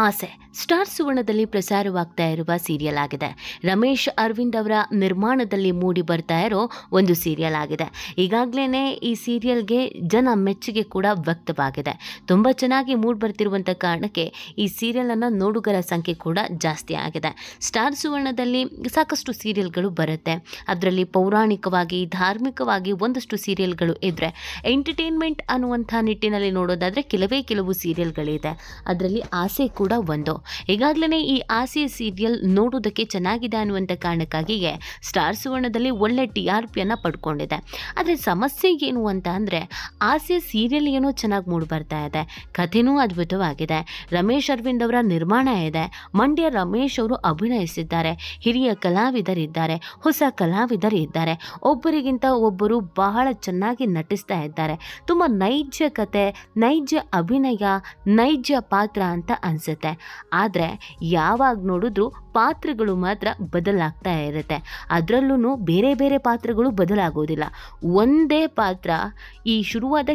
ಆಸೆ ಸ್ಟಾರ್ ಸುವರ್ಣದಲ್ಲಿ ಪ್ರಸಾರವಾಗ್ತಾ ಇರುವ ಸೀರಿಯಲ್ ಆಗಿದೆ. ರಮೇಶ್ ಅರವಿಂದ್ ಅವರ ನಿರ್ಮಾಣದಲ್ಲಿ ಮೂಡಿ ಬರ್ತಾ ಇರೋ ಒಂದು ಸೀರಿಯಲ್ ಆಗಿದೆ. ಈಗಾಗಲೇ ಈ ಸೀರಿಯಲ್ಗೆ ಜನ ಮೆಚ್ಚುಗೆ ಕೂಡ ವ್ಯಕ್ತವಾಗಿದೆ. ತುಂಬ ಚೆನ್ನಾಗಿ ಮೂಡಿ ಬರ್ತಿರುವಂಥ ಕಾರಣಕ್ಕೆ ಈ ಸೀರಿಯಲನ್ನು ನೋಡುಗರ ಸಂಖ್ಯೆ ಕೂಡ ಜಾಸ್ತಿ ಆಗಿದೆ. ಸ್ಟಾರ್ ಸುವರ್ಣದಲ್ಲಿ ಸಾಕಷ್ಟು ಸೀರಿಯಲ್ಗಳು ಬರುತ್ತೆ. ಅದರಲ್ಲಿ ಪೌರಾಣಿಕವಾಗಿ ಧಾರ್ಮಿಕವಾಗಿ ಒಂದಷ್ಟು ಸೀರಿಯಲ್ಗಳು ಇದ್ದರೆ, ಎಂಟರ್ಟೈನ್ಮೆಂಟ್ ಅನ್ನುವಂಥ ನಿಟ್ಟಿನಲ್ಲಿ ನೋಡೋದಾದರೆ ಕೆಲವು ಸೀರಿಯಲ್ಗಳಿದೆ. ಅದರಲ್ಲಿ ಆಸೆ ಕೂಡ ಒಂದು. ಈಗಾಗಲೇ ಈ ಆಸೆ ಸೀರಿಯಲ್ ನೋಡೋದಕ್ಕೆ ಚೆನ್ನಾಗಿದೆ ಅನ್ನುವಂಥ ಕಾರಣಕ್ಕಾಗಿಯೇ ಸ್ಟಾರ್ ಸುವರ್ಣದಲ್ಲಿ ಒಳ್ಳೆ TRPಯನ್ನು ಪಡ್ಕೊಂಡಿದೆ. ಆದರೆ ಸಮಸ್ಯೆ ಏನು ಅಂತ ಅಂದರೆ, ಆಸೆ ಸೀರಿಯಲ್ ಏನೋ ಚೆನ್ನಾಗಿ ಮೂಡಿ ಬರ್ತಾ ಇದೆ, ಕಥೆನೂ ಅದ್ಭುತವಾಗಿದೆ, ರಮೇಶ್ ಅರವಿಂದ್ ಅವರ ನಿರ್ಮಾಣ ಇದೆ, ಮಂಡ್ಯ ರಮೇಶ್ ಅವರು ಅಭಿನಯಿಸಿದ್ದಾರೆ, ಹಿರಿಯ ಕಲಾವಿದರಿದ್ದಾರೆ, ಹೊಸ ಕಲಾವಿದರಿದ್ದಾರೆ, ಒಬ್ಬರಿಗಿಂತ ಒಬ್ಬರು ಬಹಳ ಚೆನ್ನಾಗಿ ನಟಿಸ್ತಾ ಇದ್ದಾರೆ. ತುಂಬ ನೈಜ ಕತೆ, ನೈಜ ಅಭಿನಯ, ನೈಜ ಪಾತ್ರ ಅಂತ ಅನಿಸುತ್ತೆ. ಆದರೆ ಯಾವಾಗ ನೋಡಿದ್ರೂ ಪಾತ್ರಗಳು ಮಾತ್ರ ಬದಲಾಗ್ತಾ ಇರುತ್ತೆ. ಅದರಲ್ಲೂ ಬೇರೆ ಬೇರೆ ಪಾತ್ರಗಳು ಬದಲಾಗೋದಿಲ್ಲ. ಒಂದೇ ಪಾತ್ರ ಈ ಶುರುವಾದ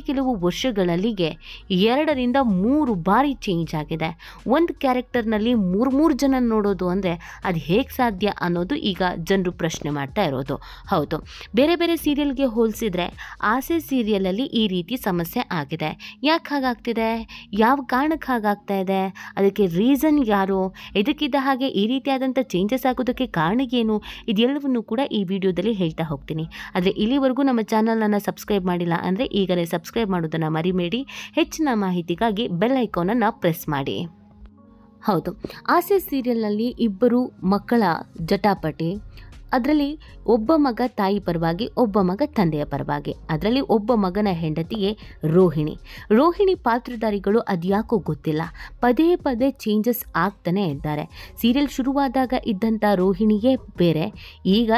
ಕೆಲವು ವರ್ಷಗಳಲ್ಲಿಗೆ 2ರಿಂದ 3 ಬಾರಿ ಚೇಂಜ್ ಆಗಿದೆ. ಒಂದು ಕ್ಯಾರೆಕ್ಟರ್ನಲ್ಲಿ ಮೂರು ಜನ ನೋಡೋದು ಅಂದರೆ ಅದು ಹೇಗೆ ಸಾಧ್ಯ ಅನ್ನೋದು ಈಗ ಜನರು ಪ್ರಶ್ನೆ ಮಾಡ್ತಾ ಇರೋದು. ಹೌದು, ಬೇರೆ ಬೇರೆ ಸೀರಿಯಲ್ಗೆ ಹೋಲಿಸಿದ್ರೆ ಆಸೆ ಸೀರಿಯಲಲ್ಲಿ ಈ ರೀತಿ ಸಮಸ್ಯೆ ಆಗಿದೆ. ಯಾಕೆ ಹಾಗಾಗ್ತಿದೆ, ಯಾವ ಕಾರಣಕ್ಕೆ ಹಾಗಾಗ್ತಾ ಇದೆ, ಅದಕ್ಕೆ ರೀಸನ್ ಯಾರು, ಇದಕ್ಕಿದ್ದ ಹಾಗೆ ಈ ರೀತಿಯಾದಂಥ ಚೇಂಜಸ್ ಆಗೋದಕ್ಕೆ ಕಾರಣ ಏನು, ಇದೆಲ್ಲವನ್ನು ಕೂಡ ಈ ವಿಡಿಯೋದಲ್ಲಿ ಹೇಳ್ತಾ ಹೋಗ್ತೀನಿ. ಆದರೆ ಇಲ್ಲಿವರೆಗೂ ನಮ್ಮ ಚಾನಲನ್ನು ಸಬ್ಸ್ಕ್ರೈಬ್ ಮಾಡಿಲ್ಲ ಅಂದರೆ ಈಗಲೇ ಸಬ್ಸ್ಕ್ರೈಬ್ ಮಾಡೋದನ್ನು ಮರಿಬೇಡಿ. ಹೆಚ್ಚಿನ ಮಾಹಿತಿಗಾಗಿ ಬೆಲ್ ಐಕಾನನ್ನು ಪ್ರೆಸ್ ಮಾಡಿ. ಹೌದು, ಆಸೆ ಸೀರಿಯಲ್ನಲ್ಲಿ ಇಬ್ಬರು ಮಕ್ಕಳ ಜಟಾಪಟಿ. ಅದರಲ್ಲಿ ಒಬ್ಬ ಮಗ ತಾಯಿ ಪರವಾಗಿ, ಒಬ್ಬ ಮಗ ತಂದೆಯ ಪರವಾಗಿ. ಅದರಲ್ಲಿ ಒಬ್ಬ ಮಗನ ಹೆಂಡತಿಯೇ ರೋಹಿಣಿ ಪಾತ್ರಧಾರಿಗಳು ಅದ್ಯಾಕೋ ಗೊತ್ತಿಲ್ಲ, ಪದೇ ಚೇಂಜಸ್ ಆಗ್ತಾನೆ ಇದ್ದಾರೆ. ಸೀರಿಯಲ್ ಶುರುವಾದಾಗ ಇದ್ದಂಥ ರೋಹಿಣಿಯೇ ಬೇರೆ, ಈಗ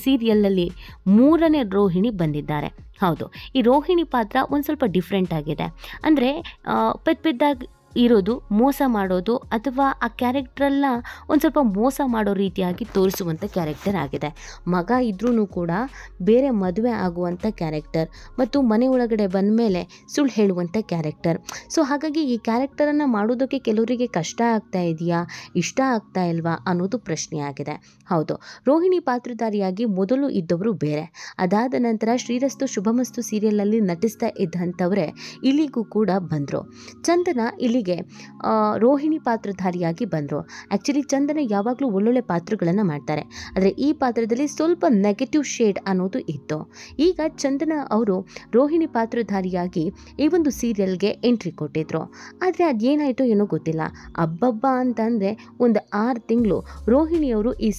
ಸೀರಿಯಲಲ್ಲಿ 3ನೇ ರೋಹಿಣಿ ಬಂದಿದ್ದಾರೆ. ಹೌದು, ಈ ರೋಹಿಣಿ ಪಾತ್ರ ಒಂದು ಸ್ವಲ್ಪ ಡಿಫ್ರೆಂಟ್ ಆಗಿದೆ. ಅಂದರೆ ಪೆದ್ದಾಗಿ ಇರೋದು, ಮೋಸ ಮಾಡೋದು, ಅಥವಾ ಆ ಕ್ಯಾರೆಕ್ಟ್ರಲ್ಲ ಒಂದು ಸ್ವಲ್ಪ ಮೋಸ ಮಾಡೋ ರೀತಿಯಾಗಿ ತೋರಿಸುವಂಥ ಕ್ಯಾರೆಕ್ಟರ್ ಆಗಿದೆ. ಮಗ ಇದ್ರೂ ಕೂಡ ಬೇರೆ ಮದುವೆ ಆಗುವಂಥ ಕ್ಯಾರೆಕ್ಟರ್ ಮತ್ತು ಮನೆ ಒಳಗಡೆ ಬಂದ ಮೇಲೆ ಸುಳ್ಳು ಹೇಳುವಂಥ ಕ್ಯಾರೆಕ್ಟರ್. ಸೊ ಹಾಗಾಗಿ ಈ ಕ್ಯಾರೆಕ್ಟರನ್ನು ಮಾಡೋದಕ್ಕೆ ಕೆಲವರಿಗೆ ಕಷ್ಟ ಆಗ್ತಾ ಇದೆಯಾ, ಇಷ್ಟ ಆಗ್ತಾ ಇಲ್ವಾ ಅನ್ನೋದು ಪ್ರಶ್ನೆ ಆಗಿದೆ. ಹೌದು, ರೋಹಿಣಿ ಪಾತ್ರಧಾರಿಯಾಗಿ ಮೊದಲು ಇದ್ದವರು ಬೇರೆ, ಅದಾದ ನಂತರ ಶ್ರೀರಸ್ತು ಶುಭಮಸ್ತು ಸೀರಿಯಲಲ್ಲಿ ನಟಿಸ್ತಾ ಇದ್ದಂಥವರೇ ಇಲ್ಲಿಗೂ ಕೂಡ ಬಂದರು. ಚಂದನ ಇಲ್ಲಿಗೆ ರೋಹಿಣಿ ಪಾತ್ರಧಾರಿಯಾಗಿ ಬಂದರು. ಆ್ಯಕ್ಚುಲಿ ಚಂದನ ಯಾವಾಗಲೂ ಒಳ್ಳೊಳ್ಳೆ ಪಾತ್ರಗಳನ್ನು ಮಾಡ್ತಾರೆ, ಆದರೆ ಈ ಪಾತ್ರದಲ್ಲಿ ಸ್ವಲ್ಪ ನೆಗೆಟಿವ್ ಶೇಡ್ ಅನ್ನೋದು ಇತ್ತು. ಈಗ ಚಂದನ ಅವರು ರೋಹಿಣಿ ಪಾತ್ರಧಾರಿಯಾಗಿ ಈ ಒಂದು ಸೀರಿಯಲ್ಗೆ ಎಂಟ್ರಿ ಕೊಟ್ಟಿದ್ರು. ಆದರೆ ಅದೇನಾಯಿತು ಏನೋ ಗೊತ್ತಿಲ್ಲ. ಅಬ್ಬಬ್ಬ ಅಂತಂದರೆ ಒಂದು 6 ತಿಂಗಳು ರೋಹಿಣಿಯವರು ಈ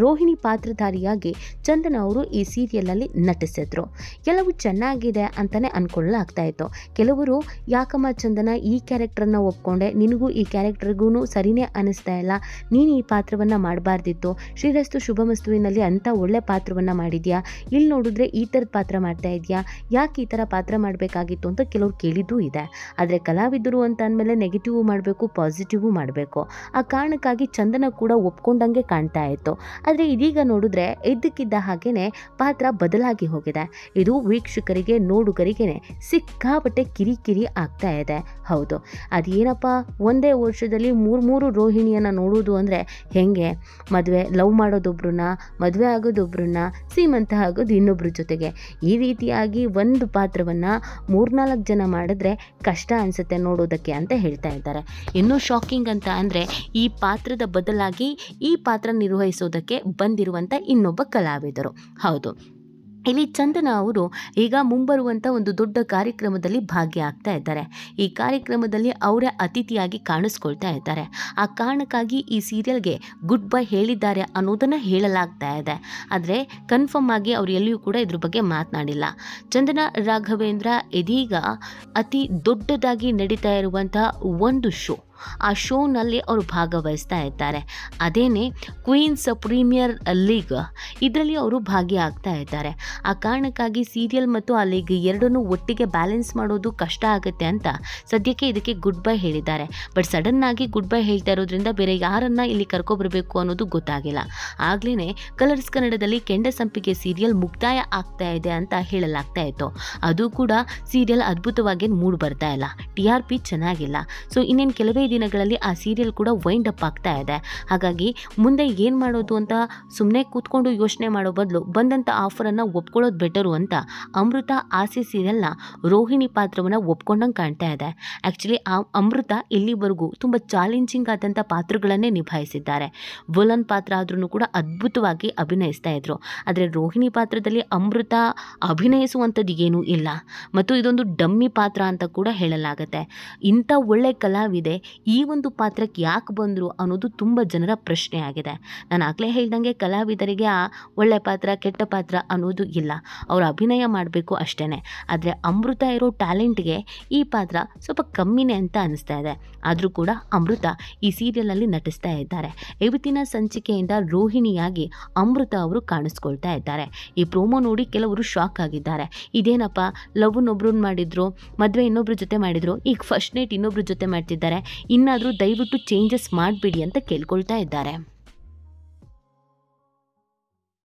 ರೋಹಿಣಿ ಪಾತ್ರಧಾರಿಯಾಗಿ ಚಂದನ ಅವರು ಈ ಸೀರಿಯಲಲ್ಲಿ ನಟಿಸಿದ್ರು. ಕೆಲವು ಚೆನ್ನಾಗಿದೆ ಅಂತಲೇ ಅಂದ್ಕೊಳ್ಳಲಾಗ್ತಾ ಇತ್ತು. ಕೆಲವರು ಯಾಕಮ್ಮ ಚಂದನ ಈ ಕ್ಯಾರೆಕ್ಟರನ್ನು ಒಪ್ಕೊಂಡೆ, ನಿನಗೂ ಈ ಕ್ಯಾರೆಕ್ಟರ್ಗೂ ಸರಿನೇ ಅನ್ನಿಸ್ತಾ ಇಲ್ಲ, ನೀನು ಈ ಪಾತ್ರವನ್ನು ಮಾಡಬಾರ್ದಿತ್ತು, ಶ್ರೀರಸ್ತು ಶುಭಮಸ್ತುವಿನಲ್ಲಿ ಅಂಥ ಒಳ್ಳೆ ಪಾತ್ರವನ್ನು ಮಾಡಿದ್ಯಾ, ಇಲ್ಲಿ ನೋಡಿದ್ರೆ ಈ ಥರದ ಪಾತ್ರ ಮಾಡ್ತಾ ಇದೆಯಾ, ಯಾಕೆ ಈ ಥರ ಪಾತ್ರ ಮಾಡಬೇಕಾಗಿತ್ತು ಅಂತ ಕೆಲವ್ರು ಕೇಳಿದ್ದೂ ಇದೆ. ಆದರೆ ಕಲಾವಿದರು ಅಂತ ಅಂದಮೇಲೆ ನೆಗೆಟಿವ್ ಮಾಡಬೇಕು, ಪಾಸಿಟಿವ್ ಮಾಡಬೇಕು. ಆ ಕಾರಣಕ್ಕಾಗಿ ಚಂದನ ಕೂಡ ಒಪ್ಕೊಂಡಂಗೆ ಕಾಣ್ತಾ ಇತ್ತು. ಆದರೆ ಇದೀಗ ನೋಡಿದ್ರೆ ಇದ್ದಕ್ಕಿದ್ದ ಹಾಗೇ ಪಾತ್ರ ಬದಲಾಗಿ ಹೋಗಿದೆ. ಇದು ವೀಕ್ಷಕರಿಗೆ, ನೋಡುಗರಿಗೆ ಸಿಕ್ಕಾಪಟ್ಟೆ ಕಿರಿಕಿರಿ ಆಗ್ತಾ ಇದೆ. ಹೌದು, ಅದೇನಪ್ಪ, ಒಂದೇ ವರ್ಷದಲ್ಲಿ 3 ರೋಹಿಣಿಯನ್ನು ನೋಡೋದು ಅಂದರೆ ಹೆಂಗೆ? ಲವ್ ಮಾಡೋದೊಬ್ರನ್ನ, ಮದುವೆ ಆಗೋದೊಬ್ರನ್ನ, ಸೀಮಂತ ಆಗೋದು ಇನ್ನೊಬ್ರ ಜೊತೆಗೆ. ಈ ರೀತಿಯಾಗಿ ಒಂದು ಪಾತ್ರವನ್ನು 3-4 ಜನ ಮಾಡಿದ್ರೆ ಕಷ್ಟ ಅನಿಸುತ್ತೆ ನೋಡೋದಕ್ಕೆ ಅಂತ ಹೇಳ್ತಾ ಇದ್ದಾರೆ. ಇನ್ನೂ ಶಾಕಿಂಗ್ ಅಂತ ಅಂದರೆ, ಈ ಪಾತ್ರದ ಬದಲಾಗಿ ಈ ಪಾತ್ರ ನಿರ್ವಹಿಸೋದಕ್ಕೆ ಬಂದಿರುವಂಥ ಇನ್ನೊಬ್ಬ ಕಲಾವಿದರು. ಹೌದು, ಇಲ್ಲಿ ಚಂದನ ಅವರು ಈಗ ಮುಂಬರುವಂಥ ಒಂದು ದೊಡ್ಡ ಕಾರ್ಯಕ್ರಮದಲ್ಲಿ ಭಾಗಿಯಾಗ್ತಾ ಇದ್ದಾರೆ. ಈ ಕಾರ್ಯಕ್ರಮದಲ್ಲಿ ಅವರೇ ಅತಿಥಿಯಾಗಿ ಕಾಣಿಸ್ಕೊಳ್ತಾ ಇದ್ದಾರೆ. ಆ ಕಾರಣಕ್ಕಾಗಿ ಈ ಸೀರಿಯಲ್ಗೆ ಗುಡ್ ಬೈ ಹೇಳಿದ್ದಾರೆ ಅನ್ನೋದನ್ನು ಹೇಳಲಾಗ್ತಾ ಇದೆ. ಆದರೆ ಕನ್ಫರ್ಮ್ ಆಗಿ ಅವರು ಎಲ್ಲಿಯೂ ಕೂಡ ಇದ್ರ ಬಗ್ಗೆ ಮಾತನಾಡಿಲ್ಲ. ಚಂದನ ರಾಘವೇಂದ್ರ ಇದೀಗ ಅತಿ ದೊಡ್ಡದಾಗಿ ನಡೀತಾ ಇರುವಂಥ ಒಂದು ಶೋ, ಆ ಶೋನಲ್ಲಿ ಅವರು ಭಾಗವಹಿಸ್ತಾ ಇದ್ದಾರೆ. ಅದೇನೇ ಕ್ವೀನ್ಸ್ ಪ್ರೀಮಿಯರ್ ಲೀಗ್, ಇದರಲ್ಲಿ ಅವರು ಭಾಗಿಯಾಗ್ತಾ ಇದ್ದಾರೆ. ಆ ಕಾರಣಕ್ಕಾಗಿ ಸೀರಿಯಲ್ ಮತ್ತು ಆ ಲೀಗ್ ಎರಡನ್ನೂ ಒಟ್ಟಿಗೆ ಬ್ಯಾಲೆನ್ಸ್ ಮಾಡೋದು ಕಷ್ಟ ಆಗುತ್ತೆ ಅಂತ ಸದ್ಯಕ್ಕೆ ಇದಕ್ಕೆ ಗುಡ್ ಬೈ ಹೇಳಿದ್ದಾರೆ. ಬಟ್ ಸಡನ್ನಾಗಿ ಗುಡ್ ಬೈ ಹೇಳ್ತಾ ಇರೋದ್ರಿಂದ ಬೇರೆ ಯಾರನ್ನ ಇಲ್ಲಿ ಕರ್ಕೊಬರಬೇಕು ಅನ್ನೋದು ಗೊತ್ತಾಗಿಲ್ಲ. ಆಗ್ಲೇ ಕಲರ್ಸ್ ಕನ್ನಡದಲ್ಲಿ ಕೆಂಡ ಸಂಪಿಗೆ ಸೀರಿಯಲ್ ಮುಕ್ತಾಯ ಆಗ್ತಾ ಇದೆ ಅಂತ ಹೇಳಲಾಗ್ತಾ ಇತ್ತು. ಅದು ಕೂಡ ಸೀರಿಯಲ್ ಅದ್ಭುತವಾಗಿ ಮೂಡ್ ಬರ್ತಾ ಇಲ್ಲ, TRP ಚೆನ್ನಾಗಿಲ್ಲ. ಸೊ ಇನ್ನೇನು ಕೆಲವೇ ದಿನಗಳಲ್ಲಿ ಆ ಸೀರಿಯಲ್ ಕೂಡ ವೈಂಡ್ ಅಪ್ ಆಗ್ತಾ ಇದೆ. ಹಾಗಾಗಿ ಮುಂದೆ ಏನು ಮಾಡೋದು ಅಂತ ಸುಮ್ಮನೆ ಕೂತ್ಕೊಂಡು ಯೋಚನೆ ಮಾಡೋ ಬದಲು ಬಂದಂಥ ಆಫರನ್ನು ಒಪ್ಕೊಳ್ಳೋದು ಬೆಟರು ಅಂತ ಅಮೃತ ಆಸೆ ಸೀರಿಯಲ್ನ ರೋಹಿಣಿ ಪಾತ್ರವನ್ನು ಒಪ್ಕೊಂಡಂಗೆ ಕಾಣ್ತಾ ಇದೆ. ಆ್ಯಕ್ಚುಲಿ ಆ ಅಮೃತ ಇಲ್ಲಿವರೆಗೂ ತುಂಬ ಚಾಲೆಂಜಿಂಗ್ ಆದಂಥ ಪಾತ್ರಗಳನ್ನೇ ನಿಭಾಯಿಸಿದ್ದಾರೆ. ವಿಲನ್ ಪಾತ್ರ ಆದ್ರೂ ಕೂಡ ಅದ್ಭುತವಾಗಿ ಅಭಿನಯಿಸ್ತಾ ಇದ್ರು. ಆದರೆ ರೋಹಿಣಿ ಪಾತ್ರದಲ್ಲಿ ಅಮೃತ ಅಭಿನಯಿಸುವಂಥದ್ದು ಏನೂ ಇಲ್ಲ ಮತ್ತು ಇದೊಂದು ಡಮ್ಮಿ ಪಾತ್ರ ಅಂತ ಕೂಡ ಹೇಳಲಾಗುತ್ತೆ. ಇಂಥ ಒಳ್ಳೆ ಕಲಾವಿದೆ ಈ ಒಂದು ಪಾತ್ರಕ್ಕೆ ಯಾಕೆ ಬಂದರು ಅನ್ನೋದು ತುಂಬ ಜನರ ಪ್ರಶ್ನೆ ಆಗಿದೆ. ನಾನು ಆಗಲೇ ಹೇಳ್ದಂಗೆ ಕಲಾವಿದರಿಗೆ ಆ ಒಳ್ಳೆ ಪಾತ್ರ ಕೆಟ್ಟ ಪಾತ್ರ ಅನ್ನೋದು ಇಲ್ಲ, ಅವರು ಅಭಿನಯ ಮಾಡಬೇಕು ಅಷ್ಟೇ. ಆದರೆ ಅಮೃತ ಇರೋ ಟ್ಯಾಲೆಂಟ್ಗೆ ಈ ಪಾತ್ರ ಸ್ವಲ್ಪ ಕಮ್ಮಿನೇ ಅಂತ ಅನಿಸ್ತಾ ಇದೆ. ಆದರೂ ಕೂಡ ಅಮೃತ ಈ ಸೀರಿಯಲಲ್ಲಿ ನಟಿಸ್ತಾ ಇದ್ದಾರೆ. ಇವತ್ತಿನ ಸಂಚಿಕೆಯಿಂದ ರೋಹಿಣಿಯಾಗಿ ಅಮೃತ ಅವರು ಕಾಣಿಸ್ಕೊಳ್ತಾ ಇದ್ದಾರೆ. ಈ ಪ್ರೋಮೋ ನೋಡಿ ಕೆಲವರು ಶಾಕ್ ಆಗಿದ್ದಾರೆ. ಇದೇನಪ್ಪ, ಲವ್ನೊಬ್ರನ್ನ ಮಾಡಿದ್ರು, ಮದುವೆ ಇನ್ನೊಬ್ರ ಜೊತೆ ಮಾಡಿದ್ರು, ಈಗ ಫಸ್ಟ್ ನೈಟ್ ಇನ್ನೊಬ್ರ ಜೊತೆ ಮಾಡ್ತಿದ್ದಾರೆ, ಇನ್ನಾದರೂ ದಯವಿಟ್ಟು ಚೇಂಜಸ್ ಮಾಡಿಬಿಡಿ ಅಂತ ಕೇಳ್ಕೊಳ್ತಾ ಇದ್ದಾರೆ.